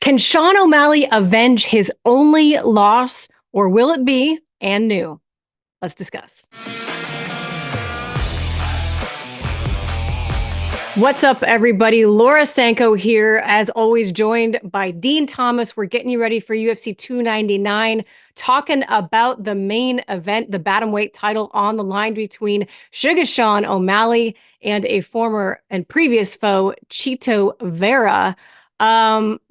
Can Sean O'Malley avenge his only loss, or will it be and new? Let's discuss. What's up, everybody? Laura Sanko here, as always, joined by Dean Thomas. We're getting you ready for UFC 299, talking about the main event, the Bantamweight title on the line between Suga Sean O'Malley and a former and previous foe, Chito Vera.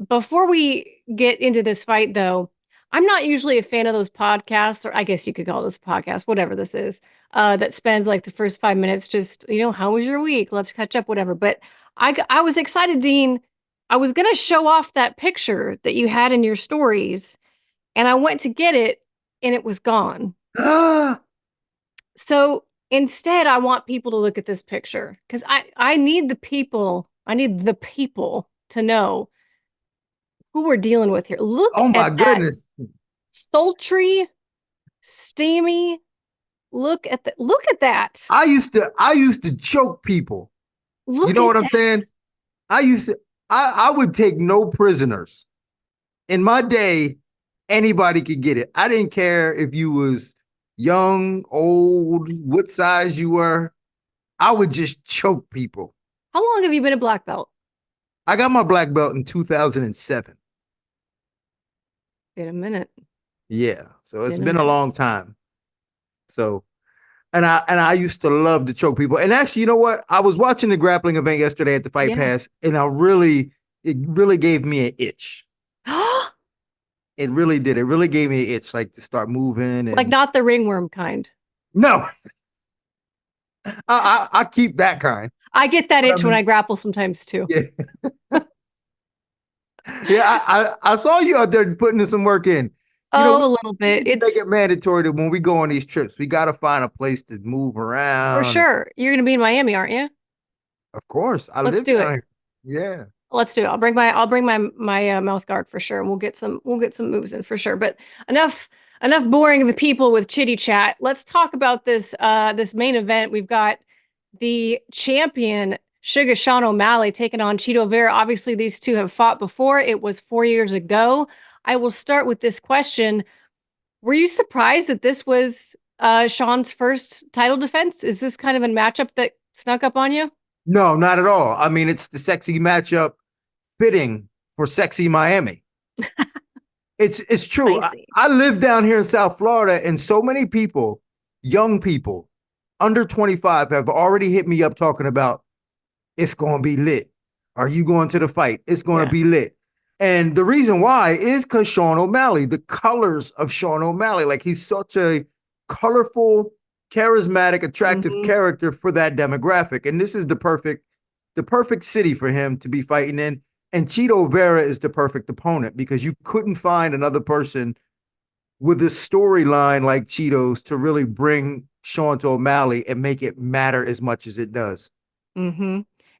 Before we get into this fight, though, I'm not usually a fan of those podcasts, or I guess you could call this a podcast, whatever this is, that spends like the first 5 minutes just, how was your week? Let's catch up, whatever. But I was excited, Dean. I was going to show off that picture that you had in your stories, and I went to get it, and it was gone. So instead, I want people to look at this picture because I need the people to know who we're dealing with here. Look Oh my at goodness. that sultry, steamy. Look at that. I used to choke people. Look you know what I'm that. saying? I would take no prisoners. In my day, anybody could get it. I didn't care if you was young, old, what size you were. I would just choke people. How long have you been a black belt? I got my black belt in 2007. In a minute. Yeah. So it's been a long time. So, and I used to love to choke people. And actually, you know what? I was watching the grappling event yesterday at the Fight Pass, and it really gave me an itch. It really did. It really gave me an itch, like to start moving. And like not the ringworm kind. No. I keep that kind. I get that itch when I grapple sometimes too. Yeah. Yeah, I saw you out there putting in some work in. A little bit. It's make it mandatory that when we go on these trips, we got to find a place to move around. For sure. You're going to be in Miami, aren't you? Of course. Let's do it. Yeah. Let's do it. I'll bring my mouth guard for sure, and we'll get some moves in for sure. But enough boring the people with chitty chat. Let's talk about this main event. We've got the champion Suga Sean O'Malley taking on Chito Vera. Obviously, these two have fought before. It was 4 years ago. I will start with this question. Were you surprised that this was Sean's first title defense? Is this kind of a matchup that snuck up on you? No, not at all. I mean, it's the sexy matchup fitting for sexy Miami. It's true. I live down here in South Florida, and so many people, young people, under 25, have already hit me up talking about it's going to be lit. Are you going to the fight? It's going to be lit. And the reason why is because Sean O'Malley, the colors of Sean O'Malley, like he's such a colorful, charismatic, attractive character for that demographic. And this is the perfect city for him to be fighting in. And Chito Vera is the perfect opponent because you couldn't find another person with a storyline like Chito's to really bring Sean to O'Malley and make it matter as much as it does.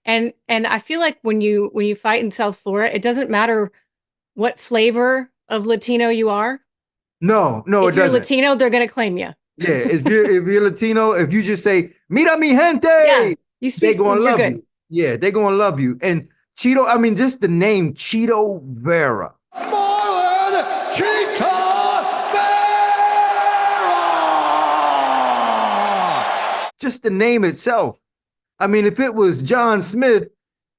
And I feel like when you fight in South Florida, it doesn't matter what flavor of Latino you are. No, it doesn't. If you're Latino, they're gonna claim you. Yeah, if you're Latino, if you just say "Mira mi gente," they're gonna love you. Yeah, they're gonna love you. And Chito, I mean, just the name Chito Vera. Marlon Chito Vera. Just the name itself. I mean, if it was John Smith,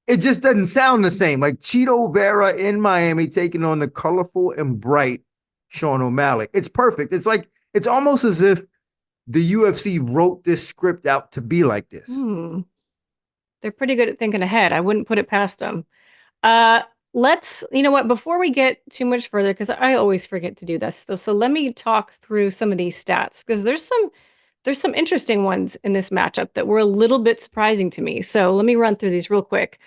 it just doesn't sound the same. Like Chito Vera in Miami taking on the colorful and bright Sean O'Malley. It's perfect. It's almost as if the UFC wrote this script out to be like this. They're pretty good at thinking ahead. I wouldn't put it past them. Let's, you know what, before we get too much further, because I always forget to do this, though. So let me talk through some of these stats, because there's some interesting ones in this matchup that were a little bit surprising to me. So let me run through these real quick.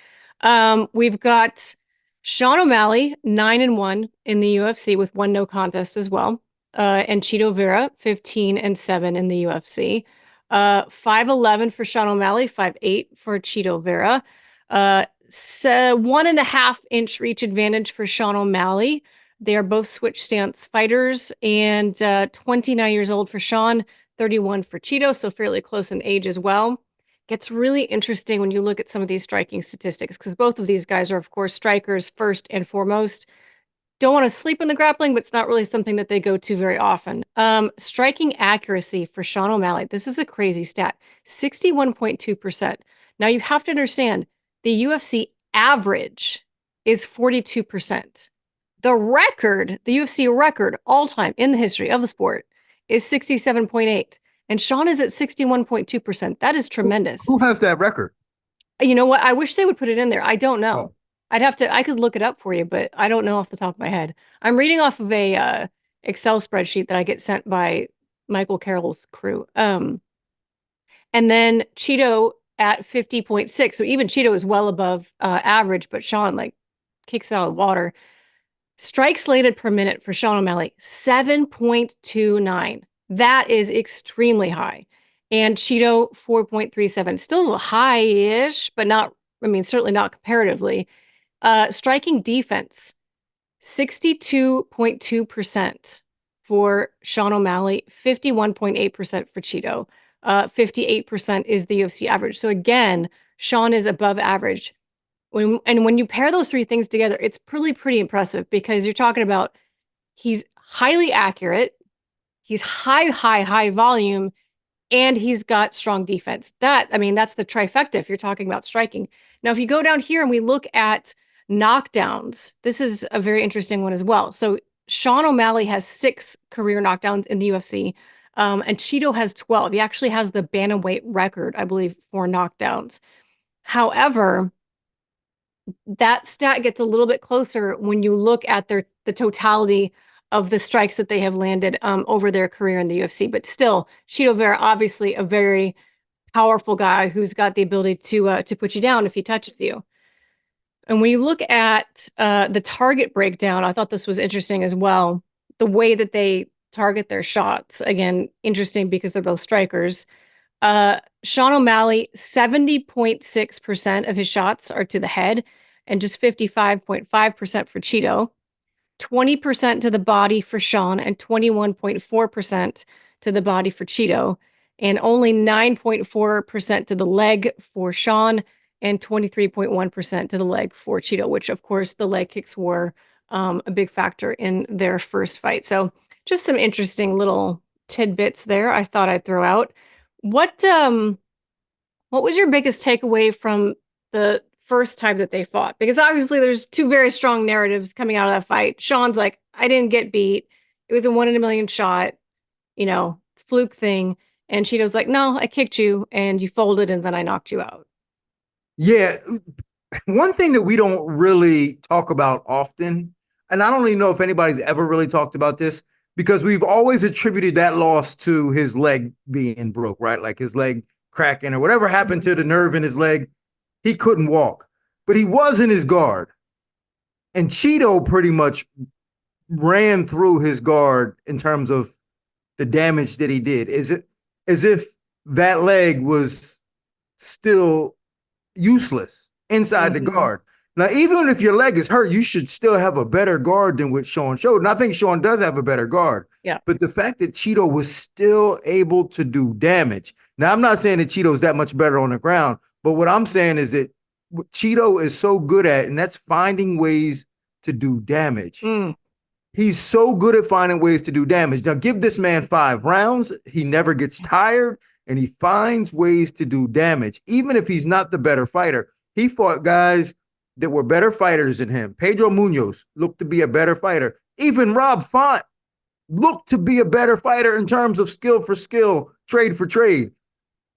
We've got Sean O'Malley, 9-1 in the UFC with 1 no contest as well. And Chito Vera, 15-7 in the UFC. 5'11" for Sean O'Malley, 5'8" for Chito Vera. So 1.5 inch reach advantage for Sean O'Malley. They are both switch stance fighters, and 29 years old for Sean, 31 for Chito, so fairly close in age as well. Gets really interesting when you look at some of these striking statistics, because both of these guys are, of course, strikers first and foremost. Don't want to sleep in the grappling, but it's not really something that they go to very often. Striking accuracy for Sean O'Malley. This is a crazy stat. 61.2%. Now you have to understand the UFC average is 42%. The UFC record all time in the history of the sport is 67.8. And Sean is at 61.2%. That is tremendous. Who has that record? You know what? I wish they would put it in there. I don't know. Oh. I could look it up for you, but I don't know off the top of my head. I'm reading off of a Excel spreadsheet that I get sent by Michael Carroll's crew. And then Chito at 50.6. So even Chito is well above average, but Sean like kicks it out of the water. Strikes slated per minute for Sean O'Malley, 7.29. That is extremely high. And Chito, 4.37. Still high-ish, but not, I mean, certainly not comparatively. Striking defense, 62.2% for Sean O'Malley, 51.8% for Chito. 58% is the UFC average. So again, Sean is above average. When you pair those three things together, it's pretty impressive because you're talking about he's highly accurate, he's high volume, and he's got strong defense. That's the trifecta if you're talking about striking. Now, if you go down here and we look at knockdowns, this is a very interesting one as well. So Sean O'Malley has 6 career knockdowns in the UFC, and Chito has 12. He actually has the bantamweight record, I believe, for knockdowns. However, that stat gets a little bit closer when you look at the totality of the strikes that they have landed over their career in the UFC. But still, Chito Vera, obviously a very powerful guy who's got the ability to put you down if he touches you. And when you look at the target breakdown, I thought this was interesting as well. The way that they target their shots, again, interesting because they're both strikers. Sean O'Malley, 70.6% of his shots are to the head and just 55.5% for Chito. 20% to the body for Sean and 21.4% to the body for Chito. And only 9.4% to the leg for Sean and 23.1% to the leg for Chito, which of course the leg kicks were a big factor in their first fight. So just some interesting little tidbits there I thought I'd throw out. What was your biggest takeaway from the first time that they fought? Because obviously there's 2 very strong narratives coming out of that fight. Sean's like, I didn't get beat. It was a 1 in a million shot, fluke thing. And Cheeto's like, no, I kicked you and you folded and then I knocked you out. Yeah. One thing that we don't really talk about often, and I don't even know if anybody's ever really talked about this, because we've always attributed that loss to his leg being broke, right? Like his leg cracking or whatever happened to the nerve in his leg. He couldn't walk, but he was in his guard. And Chito pretty much ran through his guard in terms of the damage that he did. Is it as if that leg was still useless inside the guard? Now, even if your leg is hurt, you should still have a better guard than what Sean showed. And I think Sean does have a better guard. Yeah. But the fact that Chito was still able to do damage. Now, I'm not saying that Cheeto's that much better on the ground, but what I'm saying is that what Chito is so good at, and that's finding ways to do damage. He's so good at finding ways to do damage. Now, give this man 5 rounds. He never gets tired, and he finds ways to do damage, even if he's not the better fighter. He fought guys that were better fighters than him. Pedro Munoz looked to be a better fighter. Even Rob Font looked to be a better fighter in terms of skill for skill, trade for trade.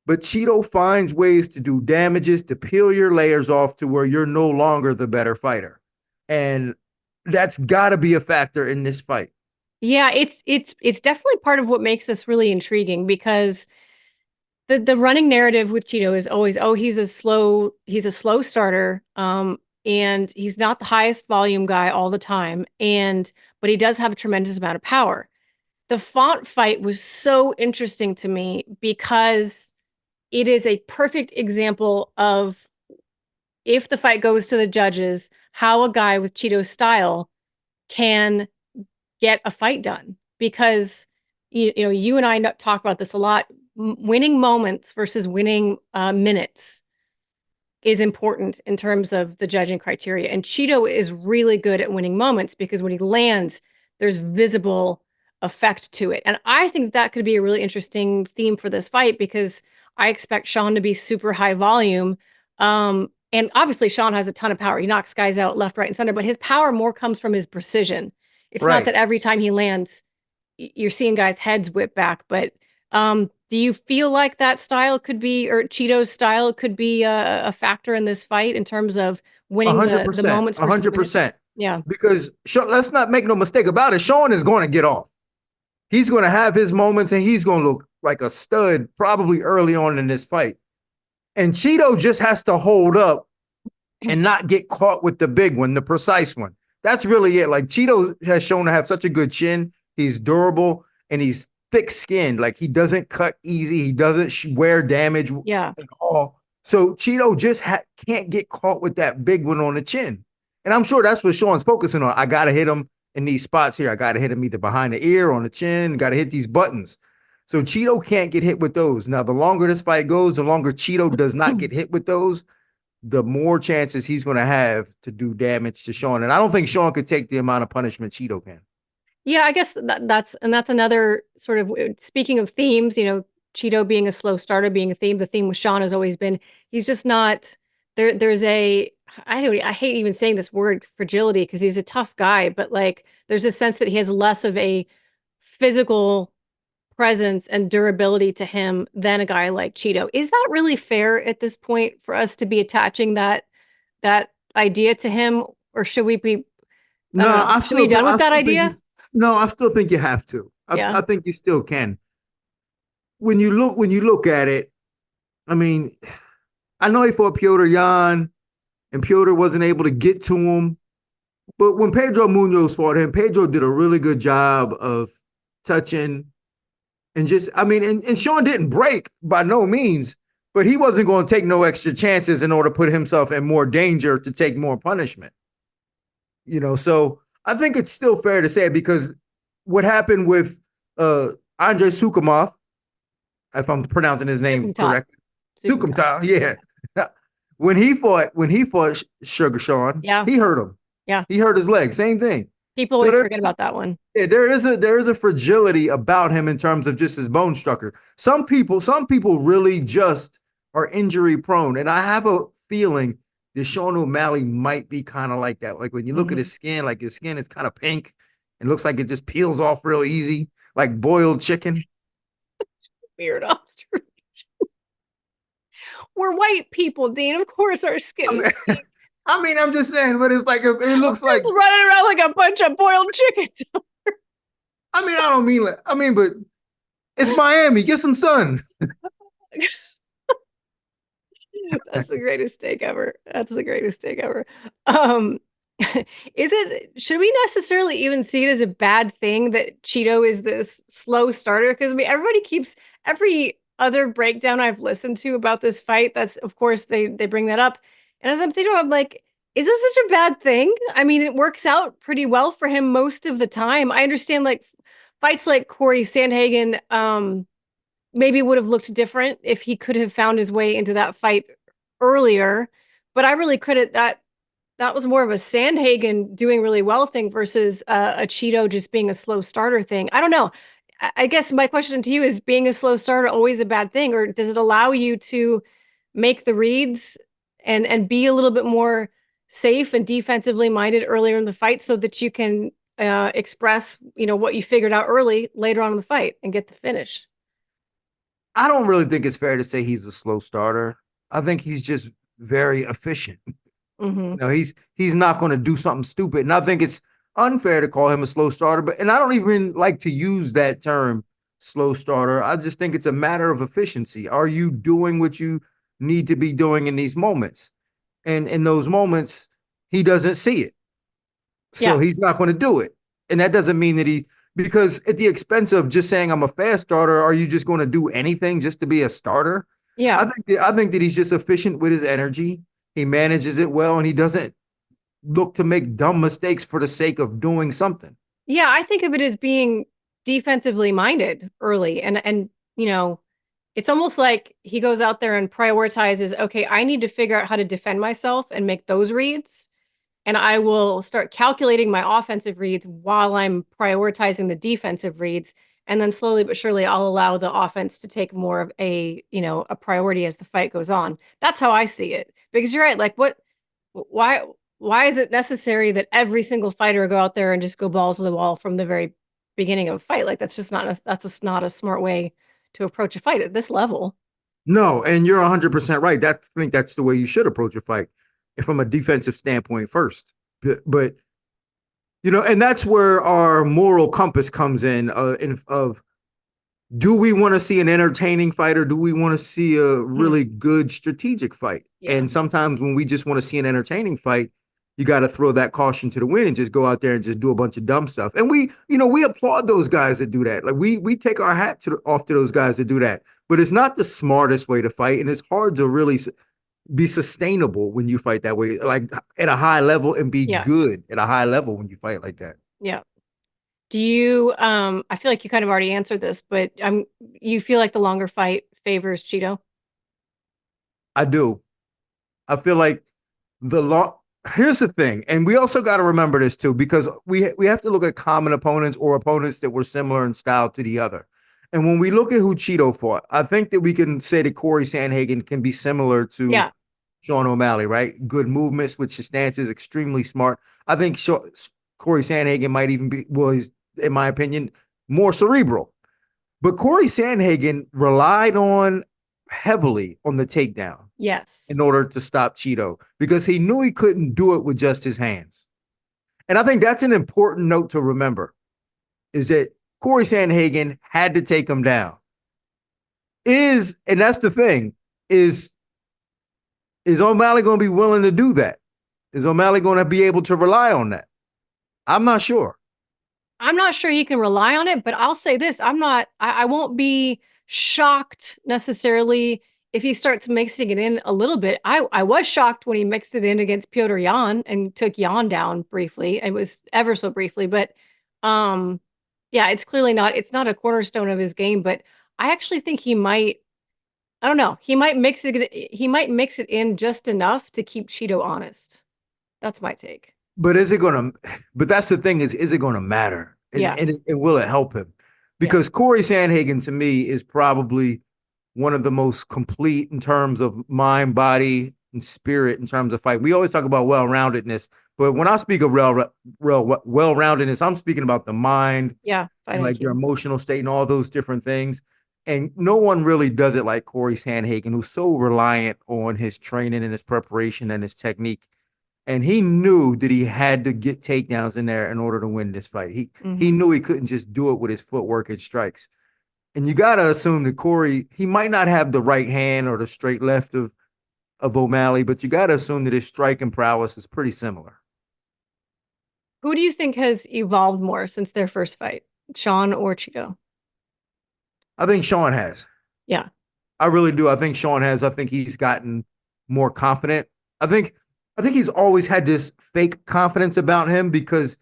But Chito finds ways to do damages, to peel your layers off to where you're no longer the better fighter. And that's got to be a factor in this fight. Yeah, it's definitely part of what makes this really intriguing, because the running narrative with Chito is always, oh, he's a slow starter. And he's not the highest volume guy all the time. But he does have a tremendous amount of power. The Font fight was so interesting to me because it is a perfect example of, if the fight goes to the judges, how a guy with Chito's style can get a fight done. Because, you and I talk about this a lot, winning moments versus winning minutes. is important in terms of the judging criteria. And Chito is really good at winning moments because when he lands, there's visible effect to it. And I think that could be a really interesting theme for this fight because I expect Sean to be super high volume. And obviously, Sean has a ton of power. He knocks guys out left, right, and center, but his power more comes from his precision. It's not Right. that every time he lands, you're seeing guys' heads whip back, but do you feel like that style could be, or Cheeto's style could be a factor in this fight in terms of winning the 100%. moments versus minutes? 100%. Yeah. Because let's not make no mistake about it. Sean is going to get off. He's going to have his moments and he's going to look like a stud probably early on in this fight. And Chito just has to hold up and not get caught with the big one, the precise one. That's really it. Like Chito has shown to have such a good chin. He's durable and he's thick-skinned. Like he doesn't cut easy. He doesn't wear damage Yeah. at all. So Chito just can't get caught with that big one on the chin. And I'm sure that's what Sean's focusing on. I got to hit him in these spots here. I got to hit him either behind the ear, on the chin, got to hit these buttons. So Chito can't get hit with those. Now, the longer this fight goes, the longer Chito does not get hit with those, the more chances he's going to have to do damage to Sean. And I don't think Sean could take the amount of punishment Chito can. Yeah, I guess that's another sort of, speaking of themes, Chito being a slow starter being a theme. The theme with Sean has always been he's just not there. There's I hate even saying this word fragility because he's a tough guy, but like there's a sense that he has less of a physical presence and durability to him than a guy like Chito. Is that really fair at this point for us to be attaching that idea to him, or should we be? No, I should we be done with that idea? No, I still think you have to. I think you still can. When you look at it, I mean, I know he fought Piotr Jan, and Piotr wasn't able to get to him. But when Pedro Munoz fought him, Pedro did a really good job of touching and just, I mean, and Sean didn't break by no means, but he wasn't going to take no extra chances in order to put himself in more danger to take more punishment. So I think it's still fair to say because what happened with Andrei Sukhomov, if I'm pronouncing his name correctly, Sukhomov, yeah. When he fought Suga Sean, he hurt him. Yeah, he hurt his leg. Same thing. People always forget about that one. Yeah, there is a fragility about him in terms of just his bone structure. Some people really just are injury prone, and I have a feeling that Sean O'Malley might be kind of like that. Like when you look at his skin, like his skin is kind of pink and looks like it just peels off real easy, like boiled chicken. Weird observation. We're white people, Dean. Of course, our skin is pink. I mean, I'm just saying, but it's like it looks like running around like a bunch of boiled chickens. I mean, I don't mean like but it's Miami. Get some sun. That's the greatest take ever. That's the greatest take ever. Should we necessarily even see it as a bad thing that Chito is this slow starter? Because I mean, every other breakdown I've listened to about this fight, that's of course they bring that up. And as I'm thinking, I'm like, is this such a bad thing? I mean, it works out pretty well for him most of the time. I understand like fights like Corey Sandhagen maybe would have looked different if he could have found his way into that fight earlier. But I really credit that was more of a Sandhagen doing really well thing versus a Chito just being a slow starter thing. I don't know. I guess my question to you is, being a slow starter always a bad thing, or does it allow you to make the reads and be a little bit more safe and defensively minded earlier in the fight so that you can express, what you figured out early later on in the fight and get the finish? I don't really think it's fair to say he's a slow starter. I think he's just very efficient. He's not going to do something stupid. And I think it's unfair to call him a slow starter, and I don't even like to use that term, slow starter. I just think it's a matter of efficiency. Are you doing what you need to be doing in these moments? And in those moments, he doesn't see it. So he's not going to do it. And that doesn't mean that because at the expense of just saying I'm a fast starter, are you just going to do anything just to be a starter? Yeah. I think that he's just efficient with his energy. He manages it well, and he doesn't look to make dumb mistakes for the sake of doing something. Yeah, I think of it as being defensively minded early and It's almost like he goes out there and prioritizes, okay, I need to figure out how to defend myself and make those reads. And I will start calculating my offensive reads while I'm prioritizing the defensive reads. And then slowly but surely, I'll allow the offense to take more of a priority as the fight goes on. That's how I see it. Because you're right. Like, why, why is it necessary that every single fighter go out there and just go balls to the wall from the very beginning of a fight? Like, that's just not a smart way to approach a fight at this level. No, and you're 100% right. I think that's the way you should approach a fight from a defensive standpoint first. But and that's where our moral compass comes in of do we want to see an entertaining fight or do we want to see a really good strategic fight? Yeah. And sometimes when we just want to see an entertaining fight, you got to throw that caution to the wind and just go out there and just do a bunch of dumb stuff. And we applaud those guys that do that. Like we take our hat off to those guys that do that. But it's not the smartest way to fight, and it's hard to really be sustainable when you fight that way, like at a high level, and be good at a high level when you fight like that. Yeah. Do you I feel like you kind of already answered this, but you feel like the longer fight favors Chito? I do. I feel like here's the thing, and we also got to remember this too, because we have to look at common opponents or opponents that were similar in style to the other. And when we look at who Chito fought, I think that we can say that Corey Sandhagen can be similar to Sean O'Malley, right? Good movement, switch his stances, extremely smart. I think Corey Sandhagen might even be, in my opinion, more cerebral. But Corey Sandhagen relied heavily on the takedown. Yes. In order to stop Chito, because he knew he couldn't do it with just his hands. And I think that's an important note to remember, is that Corey Sandhagen had to take him down. And that's the thing, is O'Malley going to be willing to do that? Is O'Malley going to be able to rely on that? I'm not sure. I'm not sure he can rely on it, but I'll say this. I won't be shocked necessarily if he starts mixing it in a little bit. I was shocked when he mixed it in against Petr Yan and took Yan down briefly. It was ever so briefly, but yeah, it's not a cornerstone of his game, but I actually think I don't know, he might mix it in just enough to keep Chito honest. That's my take. But that's the thing, is it going to matter? And will it help him? Because Corey Sandhagen, to me, is probably one of the most complete in terms of mind, body, and spirit in terms of fight. We always talk about well-roundedness, but when I speak of well-roundedness, I'm speaking about the mind, and like your emotional state and all those different things. And no one really does it like Corey Sandhagen, who's so reliant on his training and his preparation and his technique. And he knew that he had to get takedowns in there in order to win this fight. He knew he couldn't just do it with his footwork and strikes. And you got to assume that Corey, he might not have the right hand or the straight left of O'Malley, but you got to assume that his striking prowess is pretty similar. Who do you think has evolved more since their first fight, Sean or Chito? I think Sean has. Yeah. I really do. I think Sean has. I think he's gotten more confident. I think he's always had this fake confidence about him because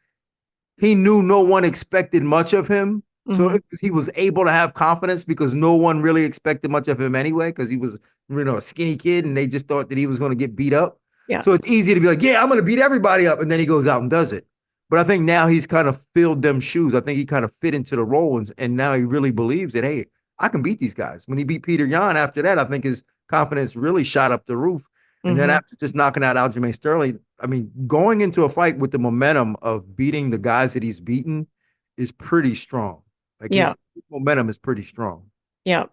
he knew no one expected much of him. So he was able to have confidence because no one really expected much of him anyway, because he was, a skinny kid and they just thought that he was going to get beat up. Yeah. So it's easy to be like, yeah, I'm going to beat everybody up. And then he goes out and does it. But I think now he's kind of filled them shoes. I think he kind of fit into the role. And now he really believes that, hey, I can beat these guys. When he beat Petr Yan after that, I think his confidence really shot up the roof. And then after just knocking out Aljamain Sterling, I mean, going into a fight with the momentum of beating the guys that he's beaten is pretty strong. Like his momentum is pretty strong. Yeah.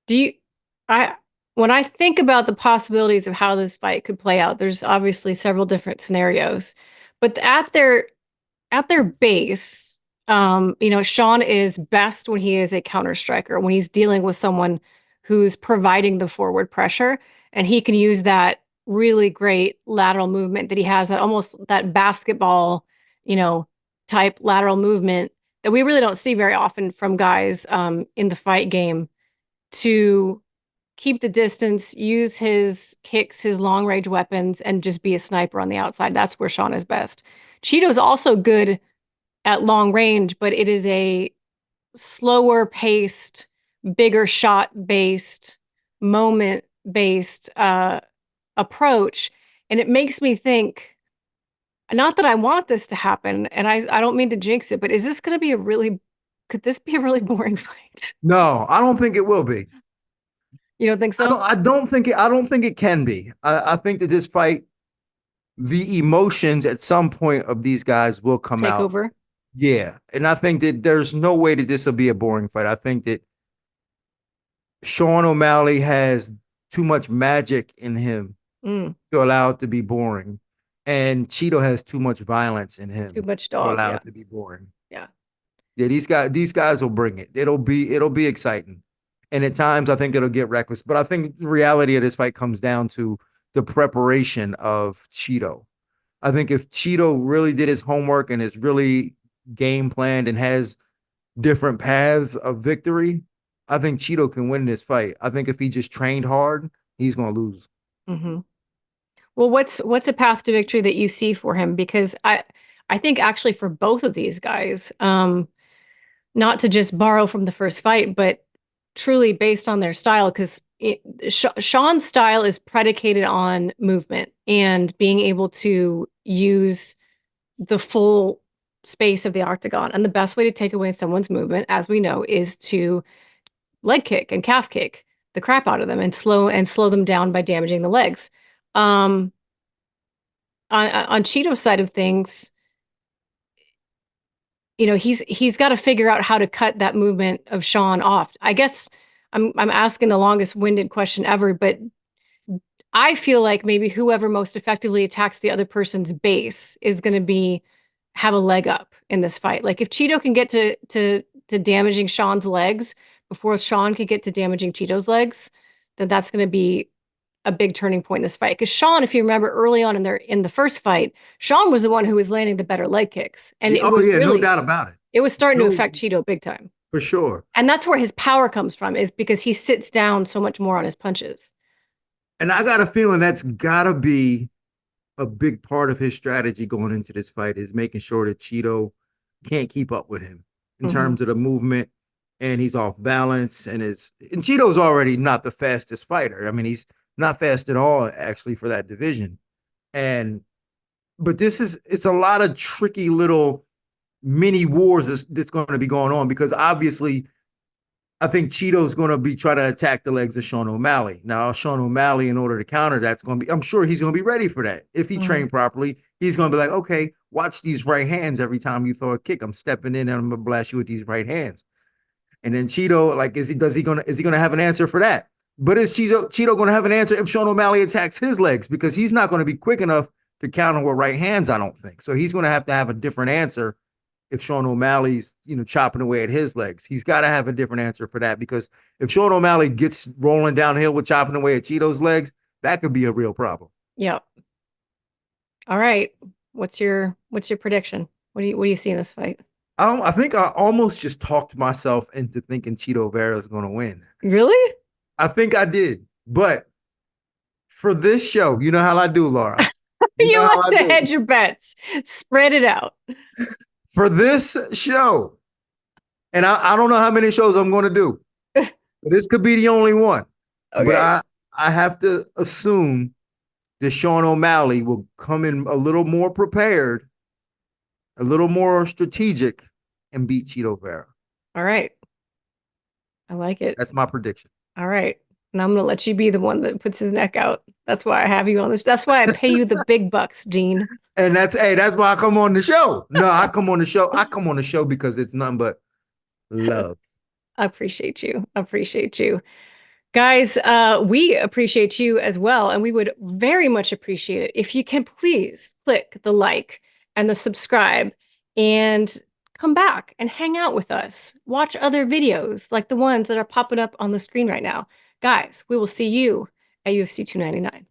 When I think about the possibilities of how this fight could play out, there's obviously several different scenarios, but at their base, Sean is best when he is a counter striker, when he's dealing with someone who's providing the forward pressure, and he can use that really great lateral movement that he has, that basketball, type lateral movement that we really don't see very often from guys in the fight game, to keep the distance, use his kicks, his long range weapons, and just be a sniper on the outside. That's where Sean is best. Chito's also good at long range, but it is a slower paced, bigger shot based, moment based approach. And it makes me think, not that I want this to happen, and I don't mean to jinx it, but is this going to be could this be a really boring fight? No, I don't think it will be. You don't think so? I don't think it can be. I think that this fight, the emotions at some point of these guys will come Take out. over. Yeah. And I think that there's no way that this will be a boring fight. I think that Sean O'Malley has too much magic in him to allow it to be boring. And Chito has too much violence in him Too much to dog. allow Yeah. it to be boring. Yeah. Yeah, these guys will bring it. It'll be exciting. And at times I think it'll get reckless. But I think the reality of this fight comes down to the preparation of Chito. I think if Chito really did his homework and is really game planned and has different paths of victory, I think Chito can win this fight. I think if he just trained hard, he's going to lose. Mm-hmm. Well, what's a path to victory that you see for him? Because I think actually for both of these guys, not to just borrow from the first fight, but truly based on their style, because Sean's style is predicated on movement and being able to use the full space of the octagon. And the best way to take away someone's movement, as we know, is to leg kick and calf kick the crap out of them and slow them down by damaging the legs. On Cheeto's side of things, you know, he's got to figure out how to cut that movement of Sean off. I guess I'm asking the longest winded question ever, but I feel like maybe whoever most effectively attacks the other person's base is going to have a leg up in this fight. Like if Chito can get to damaging Sean's legs before Sean can get to damaging Chito's legs, then that's going to be a big turning point in this fight. Because Sean, if you remember early on in the first fight, Sean was the one who was landing the better leg kicks, and it was no doubt about it. It was starting to affect Chito big time. For sure. And that's where his power comes from, is because he sits down so much more on his punches. And I got a feeling that's got to be a big part of his strategy going into this fight, is making sure that Chito can't keep up with him in terms of the movement, and he's off balance. And Chito's already not the fastest fighter. I mean, he's not fast at all, actually, for that division. But it's a lot of tricky little mini wars that's going to be going on, because obviously I think Chito's going to be trying to attack the legs of Sean O'Malley. Now, Sean O'Malley, in order to counter that's going to be, I'm sure he's going to be ready for that. If he trained properly, he's going to be like, okay, watch these right hands. Every time you throw a kick, I'm stepping in and I'm going to blast you with these right hands. And then Chito, like, is he going to have an answer for that? But is Chito going to have an answer if Sean O'Malley attacks his legs? Because he's not going to be quick enough to counter with right hands, I don't think. So he's going to have a different answer if Sean O'Malley's, chopping away at his legs. He's got to have a different answer for that, because if Sean O'Malley gets rolling downhill with chopping away at Chito's legs, that could be a real problem. Yep. All right. What's your prediction? What do you see in this fight? I think I almost just talked myself into thinking Chito Vera is going to win. Really? I think I did. But for this show, you know how I do, Laura. You like to hedge your bets. Spread it out. For this show, and I don't know how many shows I'm going to do, but this could be the only one. Okay. But I have to assume that Sean O'Malley will come in a little more prepared, a little more strategic, and beat Chito Vera. All right. I like it. That's my prediction. All right. And I'm going to let you be the one that puts his neck out. That's why I have you on this. That's why I pay you the big bucks, Gene. And that's why I come on the show. No, I come on the show. I come on the show because it's nothing but love. I appreciate you. I appreciate you. Guys, we appreciate you as well. And we would very much appreciate it if you can please click the like and the subscribe and come back and hang out with us. Watch other videos like the ones that are popping up on the screen right now. Guys, we will see you at UFC 299.